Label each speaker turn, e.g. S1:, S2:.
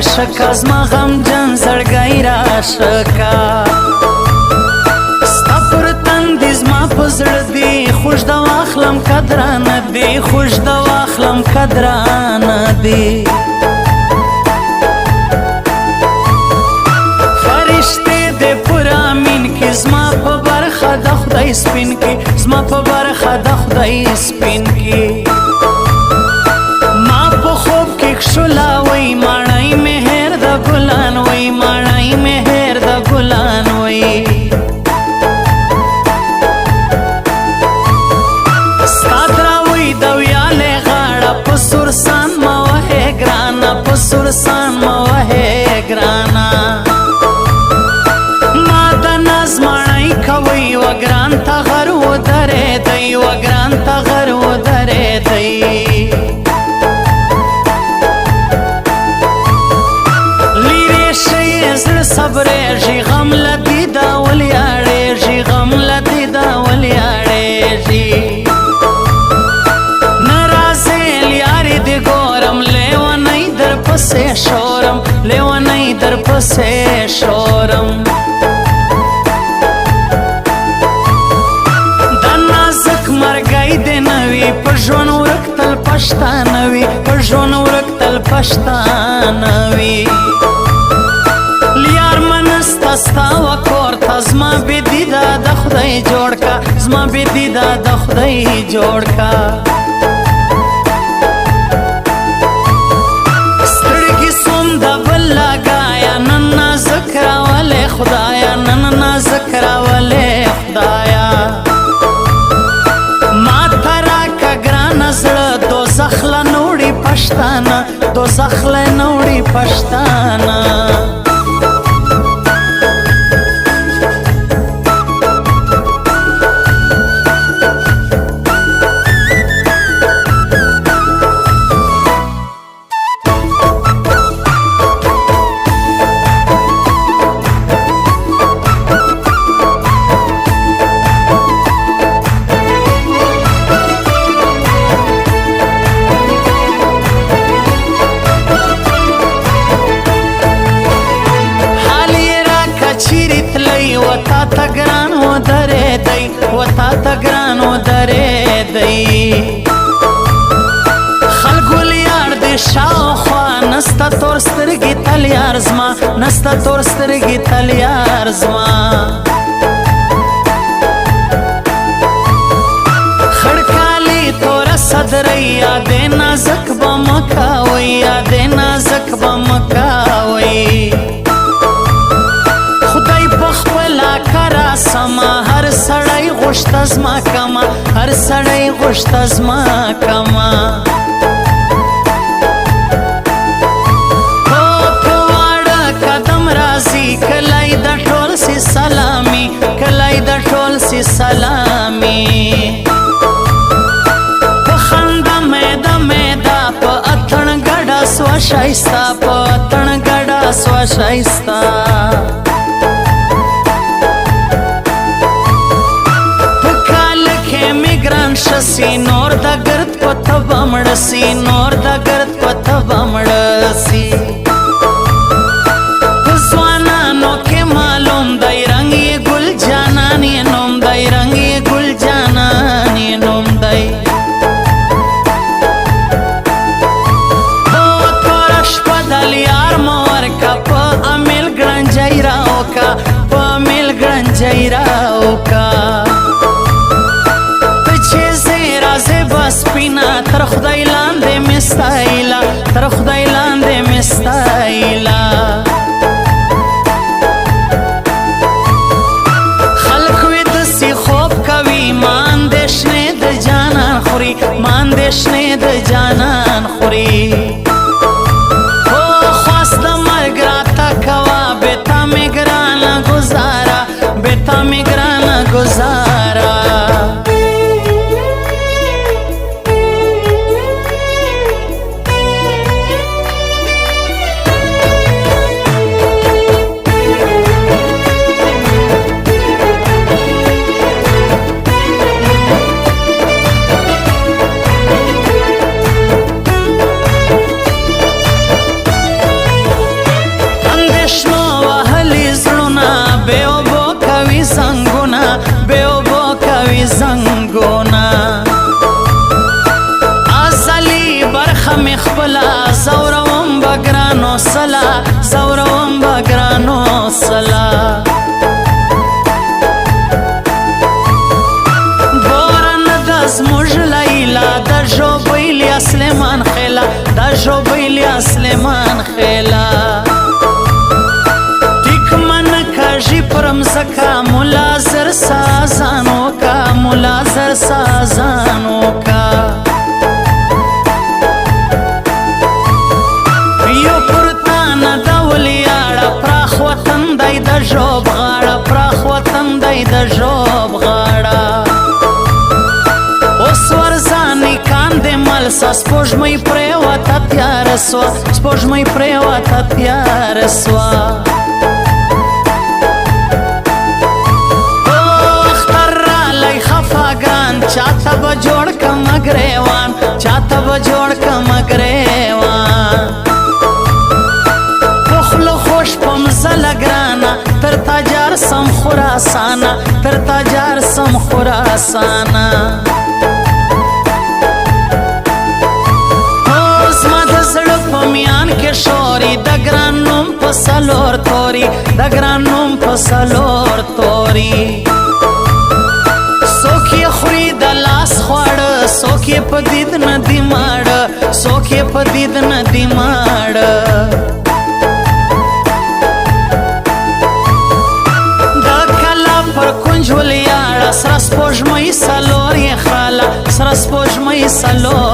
S1: شکا زما غمجن زړګی راشکا ستا پر تندي زما په زړه دی خوش د واخلم قدرانه دی خوش د واخلم قدرانه دی فرشتې دې پر امین کې زما په برخه د خدای سپین کې زما په برخه د خدای سپین کې ما په خوب کې کښلا وای ماڼۍ مهر د ګلان وای ماڼۍ مهر د ګلان وای ستا دراوی د ویالې غاړه په سورسان مه وهې ګرانه په سورسان مه وهې ګرانه ما د ناز ماڼۍ کوئ و ګران ته غر ودرېدی و ګران ته غر ودرېدی صبرېږي غم لدی دا ولیاړېږي غم لدی دا ولیاړېږي ناراضې لیارې دې ګورم لیونی در پسې شورم لیونی در پسې شورم دا نازک مرګی دې نه وي په ژوند ورک تل پښتانه وي په ژوند ورک تل پښتانه وي ستا و کور ته زما بېدیده د خدای جوړ کا زما بېدیده د خدای جوړ کا سترګې سوم د بل لګایا نن نازک راولې خدایا نن نازک راولې خدایا ما ته راکه ګرانه زړه دوزخ له نوړي پښتانه دوزخ له نوړي پښتانه وتا ته ګران ودرېدی وتا ته ګران ودرېدی خلکو لیار دې شاوخوا نسته تور سترګې تل یار زما نسته تور سترګې تل یار زما خړکالي توره صدرۍ یادې نازک به مه کوئ یادې نازک به مه کوئ سما هر سړی غوښته زما کما هر سړی غوښته زما کما په واړه قدم راځي کلی د ټول سي سلامي کلی د ټول سي سلامي په خندا میدا میدا په اتڼ ګډه سوه ښایسته په اتڼ ګډه سوه ښایسته شسی نور د ګرد په تبه مړه سي نور د ګرد په تبه مړه سي په ځوانانو کې معلوم دی رنګ یې ګل جانان یې نوم دی رنګ یې ګل جانان یې نوم دی توره شپه د لیار مه ورکه په امیل ګړنجۍ راوکه په امیل ګړنجۍ راوکه سپینا تر خدای لاندې مې ستایله تر خدای لاندې مې ستایله خلک ویده سي خوب کوي ما اندېښنې د جانان خوري ما اندېښنې د جانان خوري خو خواست د مرګ راته کوه بېتا مې ګرانه سلا زوروم بگرانو سلا بورن دز مج لیلا د ژوبیلیا سلیمان خیلا د ژوبیلیا سلیمان خیلا ټیک من کاږي پرم زکا ملازر سازانو کا ملازر سازانو کا یو پرتان د ولیاړه پراخ وطن دی د ژوب غاړه پراخ وطن دی د ژوب غاړه اوس ورځانې کاندې ملسه سپوږمۍ پرېوته تیاره سوه سپوږمۍ پرېوته تیاره سوه چاته به جوړ کم گریوان چاته به جوړ کم گریوان پخلو خوش پم زلگرانا تر تاجار سم خراسانا تر تاجار سم خراسانا زما د زړه په میان کې شوري د ګران نوم په څلور توري د ګران نوم په څلور توري څوک یې خوري د لاس خواړه څوک یې په دید نه دي ماړه څوک یې په دید نه دي ماړه د کلا پر کنج ولیاړه سره سپوږمۍ څلور یې خاله سره سپوږمۍ څلور